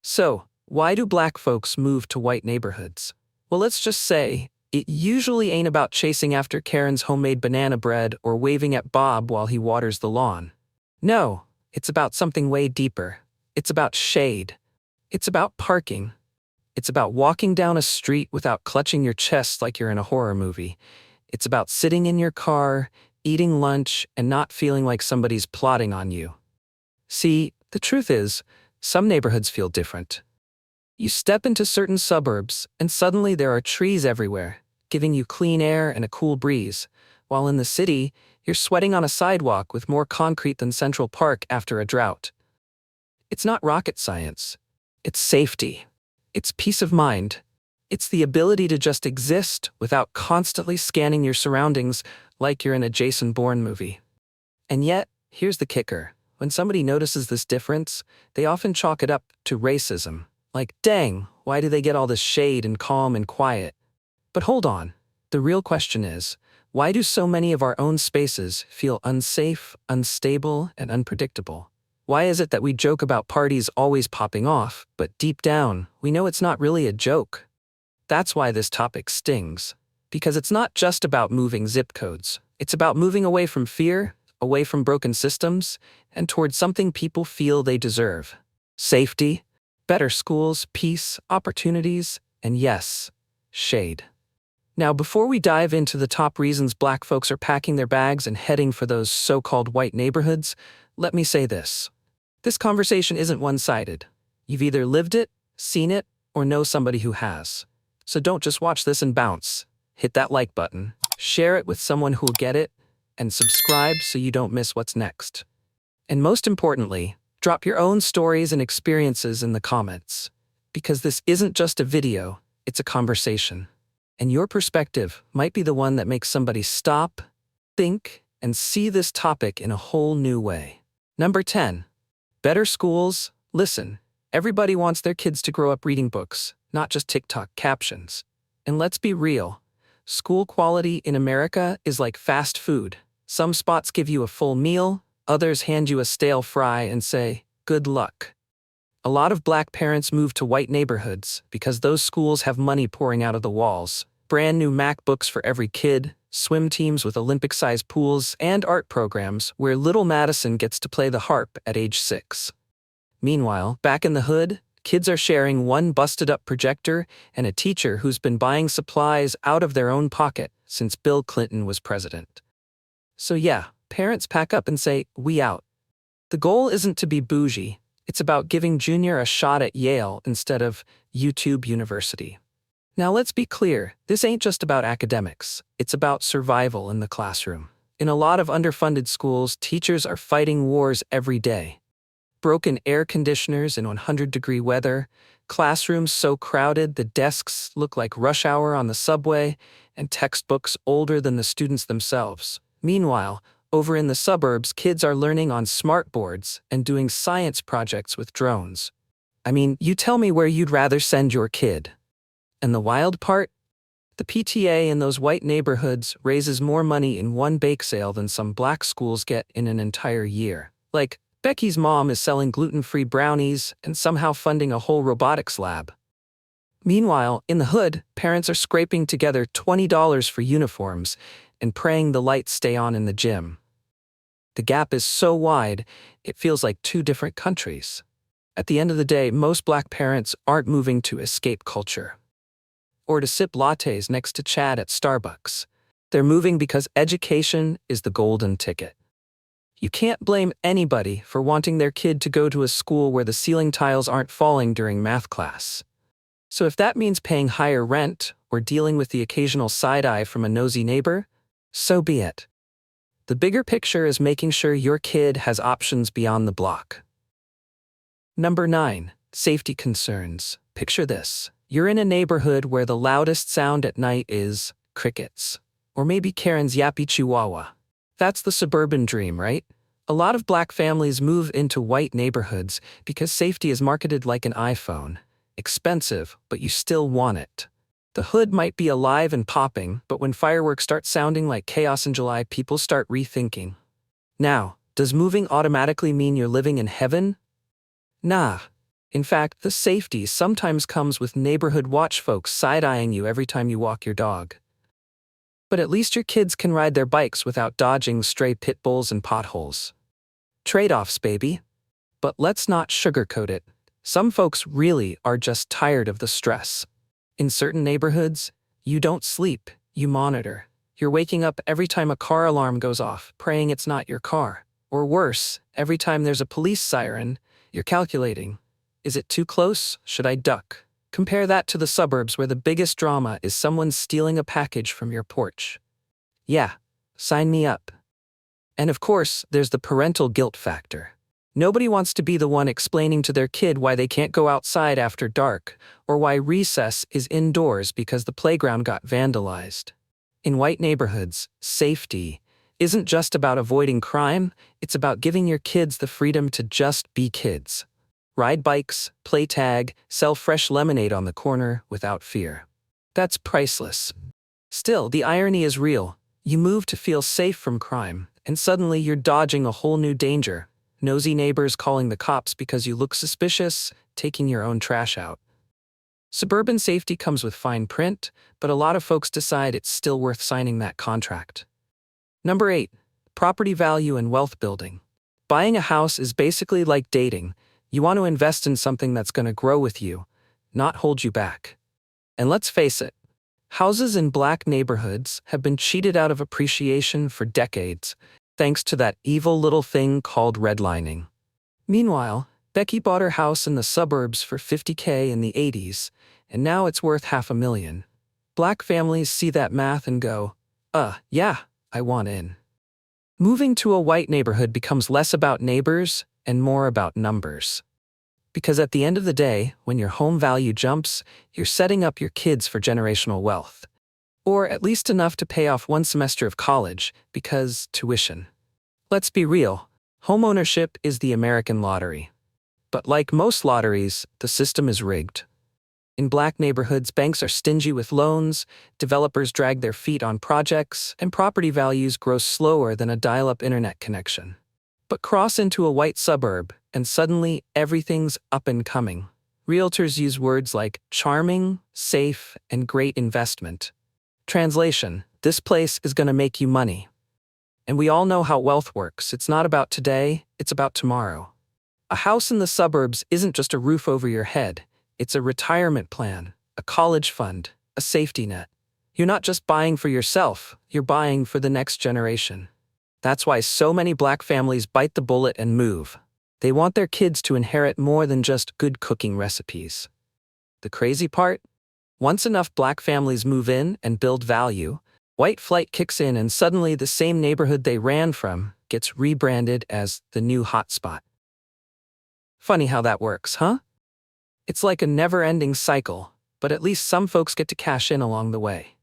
So, why do black folks move to white neighborhoods? Well, let's just say, it usually ain't about chasing after Karen's homemade banana bread or waving at Bob while he waters the lawn. No, it's about something way deeper. It's about shade. It's about parking. It's about walking down a street without clutching your chest like you're in a horror movie. It's about sitting in your car, eating lunch, and not feeling like somebody's plotting on you. See, the truth is, some neighborhoods feel different. You step into certain suburbs, and suddenly there are trees everywhere, giving you clean air and a cool breeze, while in the city, you're sweating on a sidewalk with more concrete than Central Park after a drought. It's not rocket science. It's safety. It's peace of mind. It's the ability to just exist without constantly scanning your surroundings like you're in a Jason Bourne movie. And yet, here's the kicker. When somebody notices this difference, they often chalk it up to racism. Like, dang, why do they get all this shade and calm and quiet? But hold on. The real question is, why do so many of our own spaces feel unsafe, unstable, and unpredictable? Why is it that we joke about parties always popping off, but deep down, we know it's not really a joke? That's why this topic stings. Because it's not just about moving zip codes. It's about moving away from fear, away from broken systems, and towards something people feel they deserve. Safety, better schools, peace, opportunities, and yes, shade. Now, before we dive into the top reasons black folks are packing their bags and heading for those so-called white neighborhoods, let me say this. This conversation isn't one-sided. You've either lived it, seen it, or know somebody who has. So don't just watch this and bounce. Hit that like button, share it with someone who'll get it, and subscribe so you don't miss what's next. And most importantly, drop your own stories and experiences in the comments. Because this isn't just a video, it's a conversation. And your perspective might be the one that makes somebody stop, think, and see this topic in a whole new way. Number 10. Better schools. Listen, everybody wants their kids to grow up reading books, not just TikTok captions. And let's be real. School quality in America is like fast food. Some spots give you a full meal, others hand you a stale fry and say, good luck. A lot of black parents move to white neighborhoods because those schools have money pouring out of the walls. Brand new MacBooks for every kid, swim teams with Olympic-sized pools, and art programs where little Madison gets to play the harp at age 6. Meanwhile, back in the hood, kids are sharing one busted-up projector and a teacher who's been buying supplies out of their own pocket since Bill Clinton was president. So yeah, parents pack up and say, we out. The goal isn't to be bougie. It's about giving Junior a shot at Yale instead of YouTube University. Now let's be clear, this ain't just about academics. It's about survival in the classroom. In a lot of underfunded schools, teachers are fighting wars every day. Broken air conditioners in 100-degree weather, classrooms so crowded the desks look like rush hour on the subway, and textbooks older than the students themselves. Meanwhile, over in the suburbs, kids are learning on smartboards and doing science projects with drones. I mean, you tell me where you'd rather send your kid. And the wild part? The PTA in those white neighborhoods raises more money in one bake sale than some black schools get in an entire year. Like, Becky's mom is selling gluten-free brownies and somehow funding a whole robotics lab. Meanwhile, in the hood, parents are scraping together $20 for uniforms and praying the lights stay on in the gym. The gap is so wide, it feels like two different countries. At the end of the day, most black parents aren't moving to escape culture or to sip lattes next to Chad at Starbucks. They're moving because education is the golden ticket. You can't blame anybody for wanting their kid to go to a school where the ceiling tiles aren't falling during math class. So if that means paying higher rent or dealing with the occasional side-eye from a nosy neighbor, so be it. The bigger picture is making sure your kid has options beyond the block. Number 9. Safety concerns. Picture this. You're in a neighborhood where the loudest sound at night is crickets. Or maybe Karen's yappy chihuahua. That's the suburban dream, right? A lot of black families move into white neighborhoods because safety is marketed like an iPhone. Expensive, but you still want it. The hood might be alive and popping, but when fireworks start sounding like chaos in July, people start rethinking. Now, does moving automatically mean you're living in heaven? Nah. In fact, the safety sometimes comes with neighborhood watch folks side-eyeing you every time you walk your dog. But at least your kids can ride their bikes without dodging stray pit bulls and potholes. Trade-offs, baby. But let's not sugarcoat it. Some folks really are just tired of the stress. In certain neighborhoods, you don't sleep, you monitor. You're waking up every time a car alarm goes off, praying it's not your car. Or worse, every time there's a police siren, you're calculating. Is it too close? Should I duck? Compare that to the suburbs where the biggest drama is someone stealing a package from your porch. Yeah, sign me up. And of course, there's the parental guilt factor. Nobody wants to be the one explaining to their kid why they can't go outside after dark, or why recess is indoors because the playground got vandalized. In white neighborhoods, safety isn't just about avoiding crime, it's about giving your kids the freedom to just be kids. Ride bikes, play tag, sell fresh lemonade on the corner without fear. That's priceless. Still, the irony is real. You move to feel safe from crime, and suddenly you're dodging a whole new danger. Nosy neighbors calling the cops because you look suspicious, taking your own trash out. Suburban safety comes with fine print, but a lot of folks decide it's still worth signing that contract. Number 8. Property value and wealth building. Buying a house is basically like dating. You want to invest in something that's going to grow with you, not hold you back. And let's face it, houses in black neighborhoods have been cheated out of appreciation for decades, thanks to that evil little thing called redlining. Meanwhile, Becky bought her house in the suburbs for $50K in the 80s, and now it's worth $500,000. Black families see that math and go, yeah, I want in. Moving to a white neighborhood becomes less about neighbors and more about numbers. Because at the end of the day, when your home value jumps, you're setting up your kids for generational wealth. Or at least enough to pay off one semester of college, because tuition. Let's be real, homeownership is the American lottery. But like most lotteries, the system is rigged. In black neighborhoods, banks are stingy with loans, developers drag their feet on projects, and property values grow slower than a dial-up internet connection. But cross into a white suburb, and suddenly everything's up and coming. Realtors use words like charming, safe, and great investment. Translation: this place is going to make you money. And we all know how wealth works. It's not about today, it's about tomorrow. A house in the suburbs isn't just a roof over your head. It's a retirement plan, a college fund, a safety net. You're not just buying for yourself, you're buying for the next generation. That's why so many black families bite the bullet and move. They want their kids to inherit more than just good cooking recipes. The crazy part? Once enough black families move in and build value, white flight kicks in and suddenly the same neighborhood they ran from gets rebranded as the new hotspot. Funny how that works, huh? It's like a never-ending cycle, but at least some folks get to cash in along the way.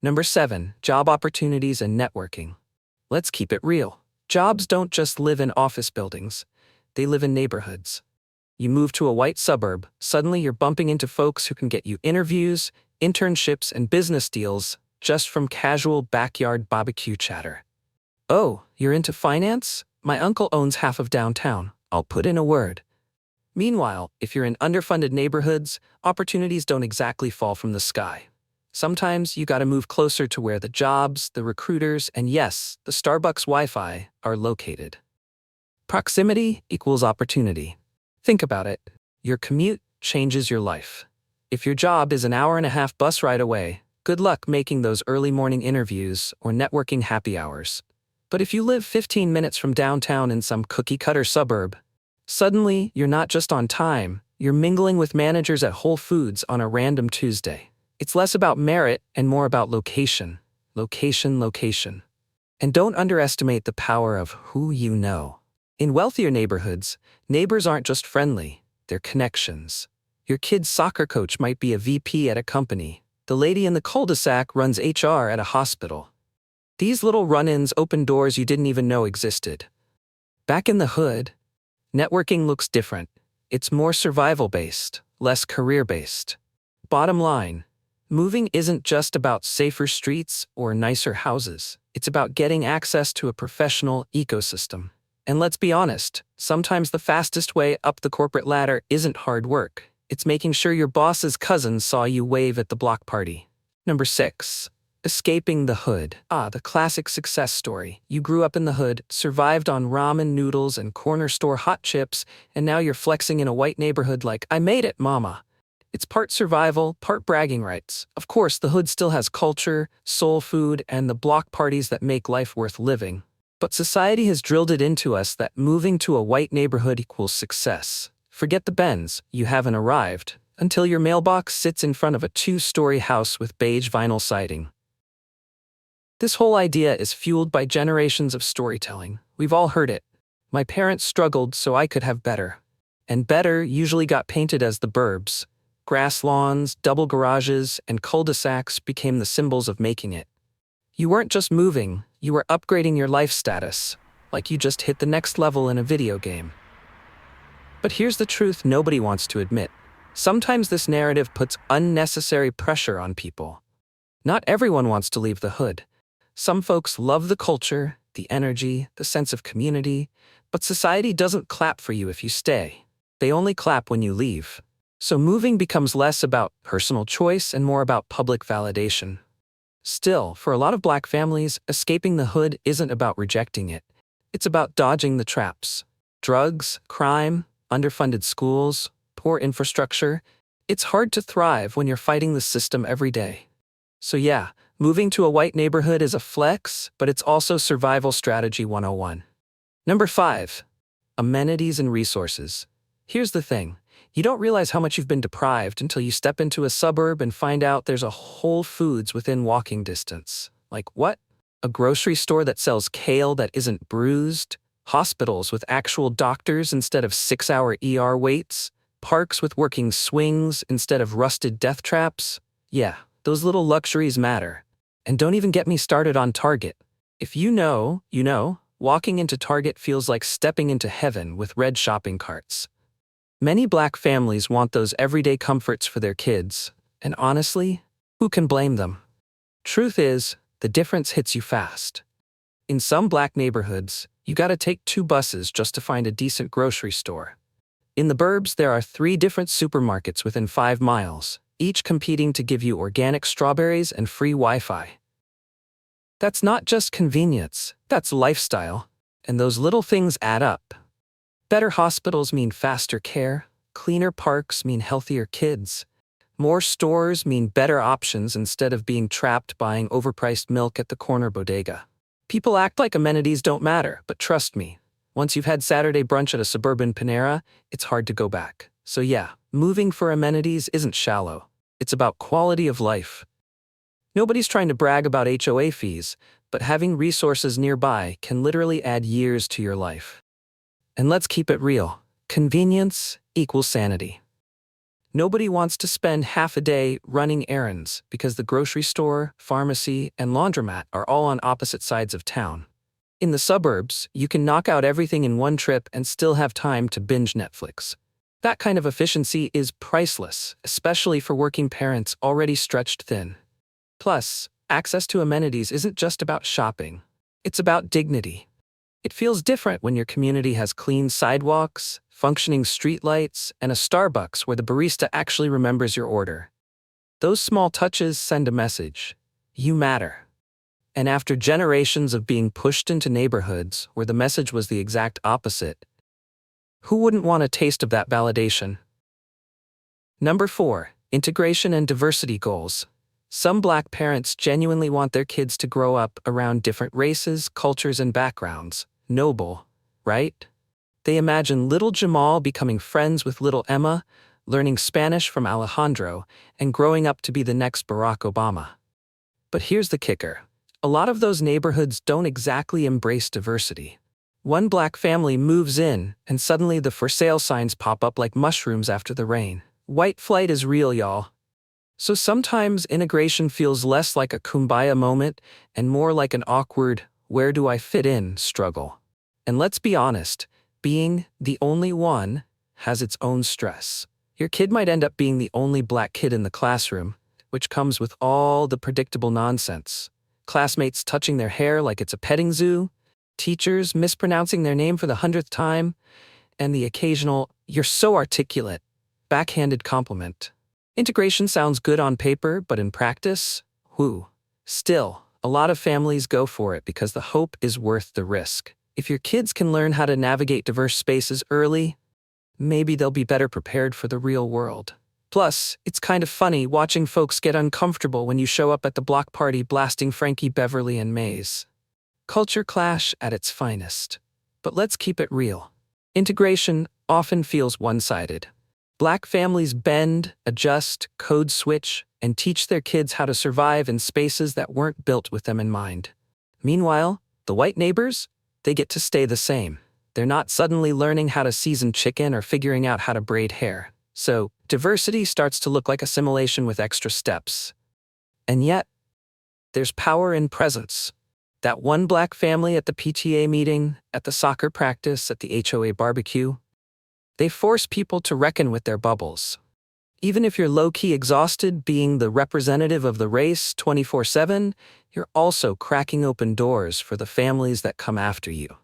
Number 7, job opportunities and networking. Let's keep it real. Jobs don't just live in office buildings, they live in neighborhoods. You move to a white suburb, suddenly you're bumping into folks who can get you interviews, internships, and business deals just from casual backyard barbecue chatter. Oh, you're into finance? My uncle owns half of downtown. I'll put in a word. Meanwhile, if you're in underfunded neighborhoods, opportunities don't exactly fall from the sky. Sometimes you gotta move closer to where the jobs, the recruiters, and yes, the Starbucks Wi-Fi are located. Proximity equals opportunity. Think about it. Your commute changes your life. If your job is an hour-and-a-half bus ride away, good luck making those early morning interviews or networking happy hours. But if you live 15 minutes from downtown in some cookie-cutter suburb, suddenly you're not just on time, you're mingling with managers at Whole Foods on a random Tuesday. It's less about merit and more about location. Location. And don't underestimate the power of who you know. In wealthier neighborhoods, neighbors aren't just friendly, they're connections. Your kid's soccer coach might be a VP at a company. The lady in the cul-de-sac runs HR at a hospital. These little run-ins open doors you didn't even know existed. Back in the hood, networking looks different. It's more survival-based, less career-based. Bottom line, moving isn't just about safer streets or nicer houses. It's about getting access to a professional ecosystem. And let's be honest, Sometimes the fastest way up the corporate ladder isn't hard work. It's making sure your boss's cousin saw you wave at the block party. Number 6. Escaping the hood. The classic success story. You grew up in the hood, survived on ramen noodles and corner store hot chips, and now you're flexing in a white neighborhood like, I made it, mama. It's part survival, part bragging rights. Of course, the hood still has culture, soul food, and the block parties that make life worth living. But society has drilled it into us that moving to a white neighborhood equals success. Forget the Benz, you haven't arrived, until your mailbox sits in front of a 2-story house with beige vinyl siding. This whole idea is fueled by generations of storytelling. We've all heard it. My parents struggled so I could have better. And better usually got painted as the burbs. Grass lawns, double garages, and cul-de-sacs became the symbols of making it. You weren't just moving, you were upgrading your life status, like you just hit the next level in a video game. But here's the truth nobody wants to admit. Sometimes this narrative puts unnecessary pressure on people. Not everyone wants to leave the hood. Some folks love the culture, the energy, the sense of community, but society doesn't clap for you if you stay. They only clap when you leave. So moving becomes less about personal choice and more about public validation. Still, for a lot of Black families, escaping the hood isn't about rejecting it. It's about dodging the traps. Drugs, crime, underfunded schools, poor infrastructure. It's hard to thrive when you're fighting the system every day. So yeah, moving to a white neighborhood is a flex, but it's also survival strategy 101. Number 5. Amenities and resources. Here's the thing. You don't realize how much you've been deprived until you step into a suburb and find out there's a Whole Foods within walking distance. Like what? A grocery store that sells kale that isn't bruised? Hospitals with actual doctors instead of 6-hour ER waits? Parks with working swings instead of rusted death traps? Yeah, those little luxuries matter. And don't even get me started on Target. If you know, walking into Target feels like stepping into heaven with red shopping carts. Many Black families want those everyday comforts for their kids, and honestly, who can blame them? Truth is, the difference hits you fast. In some Black neighborhoods, you gotta take 2 buses just to find a decent grocery store. In the burbs, there are 3 different supermarkets within 5 miles, each competing to give you organic strawberries and free Wi-Fi. That's not just convenience, that's lifestyle, and those little things add up. Better hospitals mean faster care, cleaner parks mean healthier kids, more stores mean better options instead of being trapped buying overpriced milk at the corner bodega. People act like amenities don't matter, but trust me, once you've had Saturday brunch at a suburban Panera, it's hard to go back. So yeah, moving for amenities isn't shallow. It's about quality of life. Nobody's trying to brag about HOA fees, but having resources nearby can literally add years to your life. And let's keep it real. Convenience equals sanity. Nobody wants to spend half a day running errands because the grocery store, pharmacy, and laundromat are all on opposite sides of town. In the suburbs, you can knock out everything in one trip and still have time to binge Netflix. That kind of efficiency is priceless, especially for working parents already stretched thin. Plus, access to amenities isn't just about shopping. It's about dignity. It feels different when your community has clean sidewalks, functioning streetlights, and a Starbucks where the barista actually remembers your order. Those small touches send a message. You matter. And after generations of being pushed into neighborhoods where the message was the exact opposite, who wouldn't want a taste of that validation? Number 4. Integration and diversity goals. Some Black parents genuinely want their kids to grow up around different races, cultures, and backgrounds. Noble, right? They imagine little Jamal becoming friends with little Emma, learning Spanish from Alejandro, and growing up to be the next Barack Obama. But here's the kicker. A lot of those neighborhoods don't exactly embrace diversity. One Black family moves in, and suddenly the for sale signs pop up like mushrooms after the rain. White flight is real, y'all. So sometimes integration feels less like a kumbaya moment and more like an awkward, where do I fit in struggle. And let's be honest, being the only one has its own stress. Your kid might end up being the only Black kid in the classroom, which comes with all the predictable nonsense. Classmates touching their hair like it's a petting zoo, teachers mispronouncing their name for the 100th time, and the occasional, "You're so articulate," backhanded compliment. Integration sounds good on paper, but in practice, whew. Still, a lot of families go for it because the hope is worth the risk. If your kids can learn how to navigate diverse spaces early, maybe they'll be better prepared for the real world. Plus, it's kind of funny watching folks get uncomfortable when you show up at the block party blasting Frankie Beverly and Maze. Culture clash at its finest. But let's keep it real. Integration often feels one-sided. Black families bend, adjust, code switch, and teach their kids how to survive in spaces that weren't built with them in mind. Meanwhile, the white neighbors, they get to stay the same. They're not suddenly learning how to season chicken or figuring out how to braid hair. So, diversity starts to look like assimilation with extra steps. And yet, there's power in presence. That one black family at the PTA meeting, at the soccer practice, at the HOA barbecue, they force people to reckon with their bubbles. Even if you're low-key exhausted being the representative of the race 24/7, you're also cracking open doors for the families that come after you.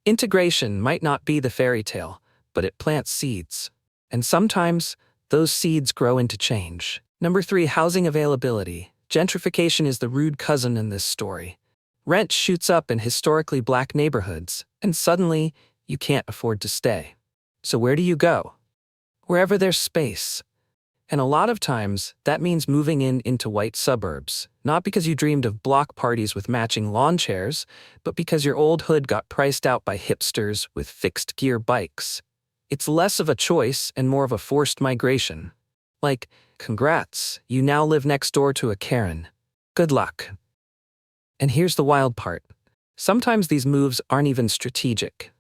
Integration might not be the fairy tale, but it plants seeds. And sometimes, those seeds grow into change. Number 3, housing availability. Gentrification is the rude cousin in this story. Rent shoots up in historically black neighborhoods, and suddenly, you can't afford to stay. So where do you go? Wherever there's space. And a lot of times, that means moving into white suburbs, not because you dreamed of block parties with matching lawn chairs, but because your old hood got priced out by hipsters with fixed-gear bikes. It's less of a choice and more of a forced migration. Like, congrats, you now live next door to a Karen. Good luck. And here's the wild part. Sometimes these moves aren't even strategic.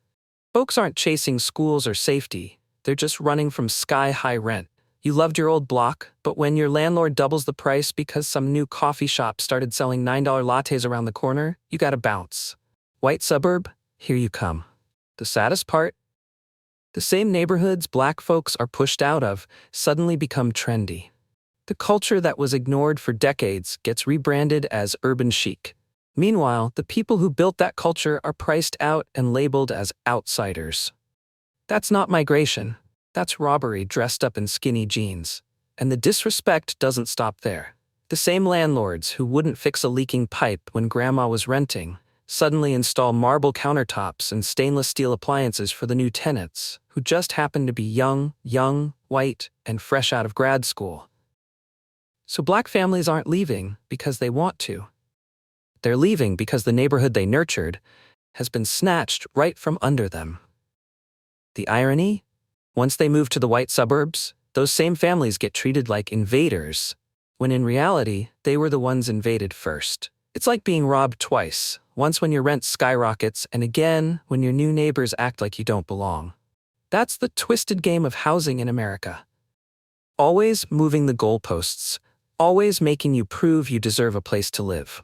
Folks aren't chasing schools or safety, they're just running from sky-high rent. You loved your old block, but when your landlord doubles the price because some new coffee shop started selling $9 lattes around the corner, you gotta bounce. White suburb, here you come. The saddest part? The same neighborhoods black folks are pushed out of suddenly become trendy. The culture that was ignored for decades gets rebranded as urban chic. Meanwhile, the people who built that culture are priced out and labeled as outsiders. That's not migration. That's robbery dressed up in skinny jeans. And the disrespect doesn't stop there. The same landlords who wouldn't fix a leaking pipe when grandma was renting suddenly install marble countertops and stainless steel appliances for the new tenants, who just happen to be young, white, and fresh out of grad school. So black families aren't leaving because they want to. They're leaving because the neighborhood they nurtured has been snatched right from under them. The irony? Once they move to the white suburbs, those same families get treated like invaders, when in reality, they were the ones invaded first. It's like being robbed twice, once when your rent skyrockets and again when your new neighbors act like you don't belong. That's the twisted game of housing in America. Always moving the goalposts, always making you prove you deserve a place to live.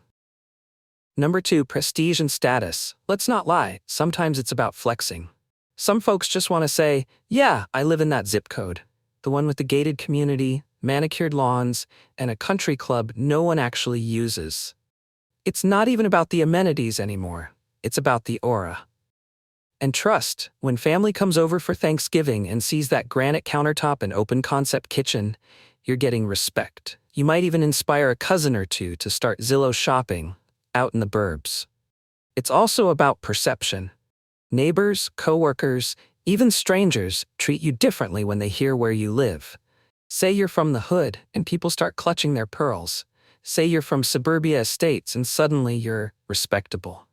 Number 2, prestige and status. Let's not lie, sometimes it's about flexing. Some folks just want to say, yeah, I live in that zip code. The one with the gated community, manicured lawns, and a country club no one actually uses. It's not even about the amenities anymore. It's about the aura. And trust, when family comes over for Thanksgiving and sees that granite countertop and open-concept kitchen, you're getting respect. You might even inspire a cousin or two to start Zillow shopping out in the burbs. It's also about perception. Neighbors, coworkers, even strangers treat you differently when they hear where you live. Say you're from the hood and people start clutching their pearls. Say you're from suburbia estates and suddenly you're respectable.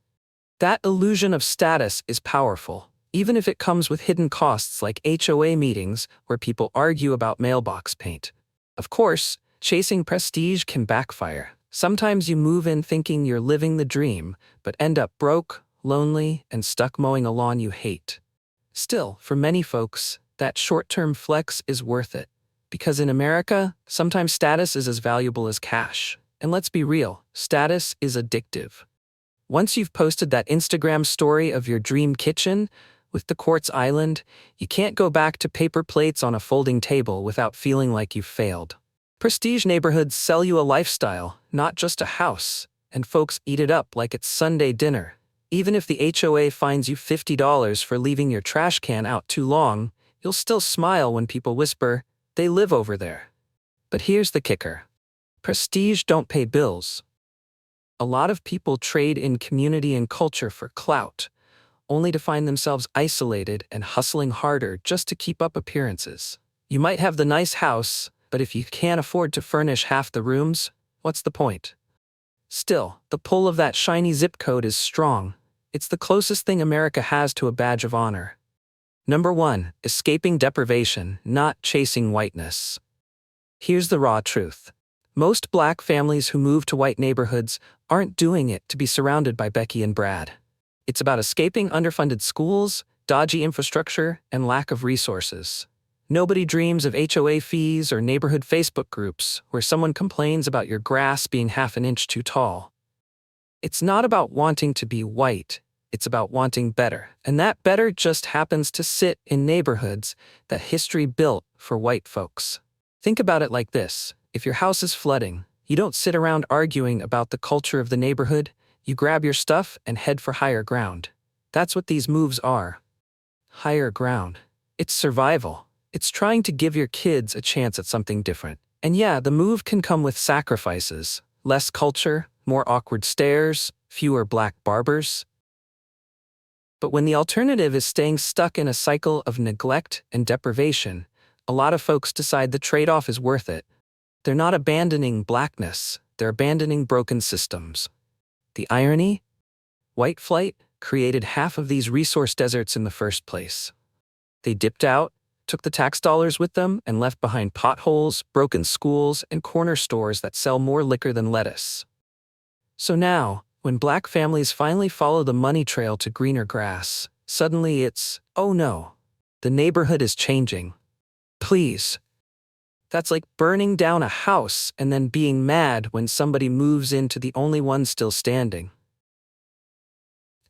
That illusion of status is powerful, even if it comes with hidden costs like HOA meetings where people argue about mailbox paint. Of course, chasing prestige can backfire. Sometimes you move in thinking you're living the dream, but end up broke, lonely, and stuck mowing a lawn you hate. Still, for many folks, that short-term flex is worth it. Because in America, sometimes status is as valuable as cash. And let's be real, status is addictive. Once you've posted that Instagram story of your dream kitchen with the quartz island, you can't go back to paper plates on a folding table without feeling like you've failed. Prestige neighborhoods sell you a lifestyle, not just a house, and folks eat it up like it's Sunday dinner, Even if the HOA fines you $50 for leaving your trash can out too long, you'll still smile when people whisper, "They live over there." But here's the kicker. Prestige don't pay bills. A lot of people trade in community and culture for clout, only to find themselves isolated and hustling harder just to keep up appearances. You might have the nice house, but if you can't afford to furnish half the rooms, what's the point? Still, the pull of that shiny zip code is strong. It's the closest thing America has to a badge of honor. Number 1, escaping deprivation, not chasing whiteness. Here's the raw truth. Most Black families who move to white neighborhoods aren't doing it to be surrounded by Becky and Brad. It's about escaping underfunded schools, dodgy infrastructure, and lack of resources. Nobody dreams of HOA fees or neighborhood Facebook groups where someone complains about your grass being half an inch too tall. It's not about wanting to be white, it's about wanting better. And that better just happens to sit in neighborhoods that history built for white folks. Think about it like this. If your house is flooding, you don't sit around arguing about the culture of the neighborhood, you grab your stuff and head for higher ground. That's what these moves are. Higher ground. It's survival. It's trying to give your kids a chance at something different. And yeah, the move can come with sacrifices. Less culture, more awkward stares, fewer Black barbers. But when the alternative is staying stuck in a cycle of neglect and deprivation, a lot of folks decide the trade-off is worth it. They're not abandoning Blackness, they're abandoning broken systems. The irony? White flight created half of these resource deserts in the first place. They dipped out, took the tax dollars with them, and left behind potholes, broken schools, and corner stores that sell more liquor than lettuce. So now, when Black families finally follow the money trail to greener grass, suddenly it's, oh no, the neighborhood is changing. Please. That's like burning down a house and then being mad when somebody moves into the only one still standing.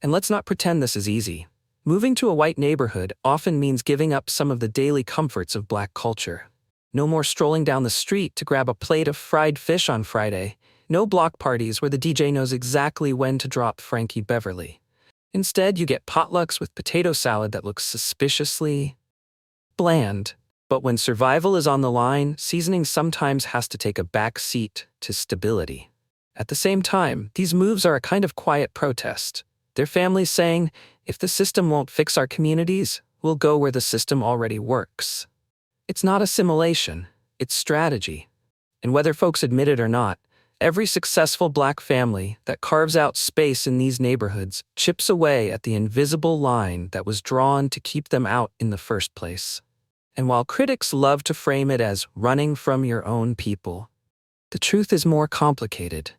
And let's not pretend this is easy. Moving to a white neighborhood often means giving up some of the daily comforts of Black culture. No more strolling down the street to grab a plate of fried fish on Friday. No block parties where the DJ knows exactly when to drop Frankie Beverly. Instead, you get potlucks with potato salad that looks suspiciously bland. But when survival is on the line, seasoning sometimes has to take a back seat to stability. At the same time, these moves are a kind of quiet protest. They're families saying, if the system won't fix our communities, we'll go where the system already works. It's not assimilation, it's strategy. And whether folks admit it or not, every successful Black family that carves out space in these neighborhoods chips away at the invisible line that was drawn to keep them out in the first place. And while critics love to frame it as running from your own people, the truth is more complicated.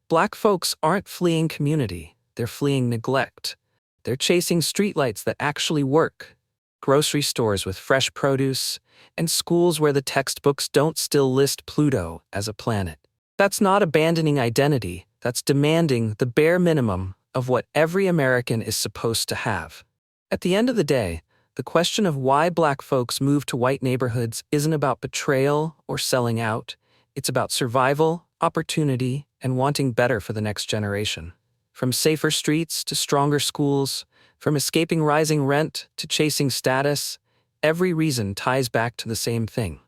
Black folks aren't fleeing community, they're fleeing neglect. They're chasing streetlights that actually work, grocery stores with fresh produce, and schools where the textbooks don't still list Pluto as a planet. That's not abandoning identity, that's demanding the bare minimum of what every American is supposed to have. At the end of the day, the question of why Black folks move to white neighborhoods isn't about betrayal or selling out. It's about survival, opportunity, and wanting better for the next generation. From safer streets to stronger schools, from escaping rising rent to chasing status, every reason ties back to the same thing: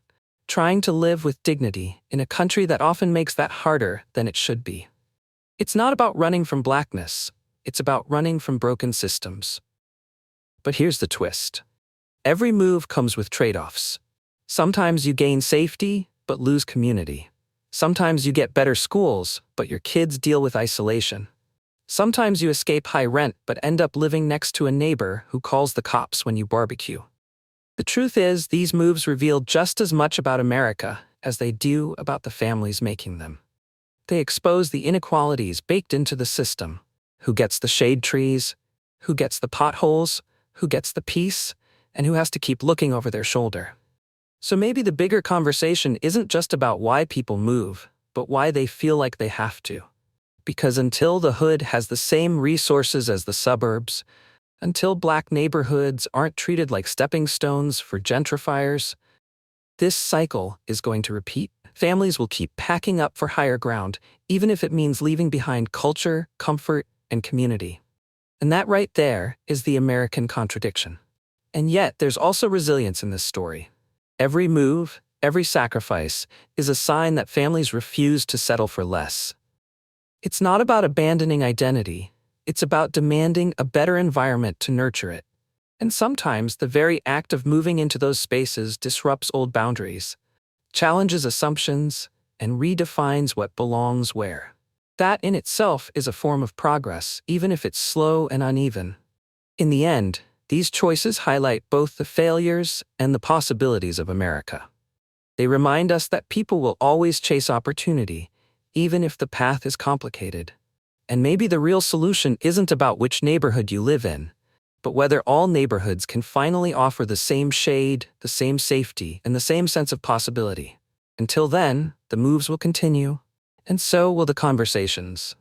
trying to live with dignity in a country that often makes that harder than it should be. It's not about running from Blackness, it's about running from broken systems. But here's the twist. Every move comes with trade-offs. Sometimes you gain safety, but lose community. Sometimes you get better schools, but your kids deal with isolation. Sometimes you escape high rent, but end up living next to a neighbor who calls the cops when you barbecue. The truth is, these moves reveal just as much about America as they do about the families making them. They expose the inequalities baked into the system. Who gets the shade trees? Who gets the potholes? Who gets the peace? And who has to keep looking over their shoulder? So maybe the bigger conversation isn't just about why people move, but why they feel like they have to. Because until the hood has the same resources as the suburbs, until Black neighborhoods aren't treated like stepping stones for gentrifiers, this cycle is going to repeat. Families will keep packing up for higher ground, even if it means leaving behind culture, comfort, and community. And that right there is the American contradiction. And yet, there's also resilience in this story. Every move, every sacrifice, is a sign that families refuse to settle for less. It's not about abandoning identity, it's about demanding a better environment to nurture it. And sometimes the very act of moving into those spaces disrupts old boundaries, challenges assumptions, and redefines what belongs where. That in itself is a form of progress, even if it's slow and uneven. In the end, these choices highlight both the failures and the possibilities of America. They remind us that people will always chase opportunity, even if the path is complicated. And maybe the real solution isn't about which neighborhood you live in, but whether all neighborhoods can finally offer the same shade, the same safety, and the same sense of possibility. Until then, the moves will continue, and so will the conversations.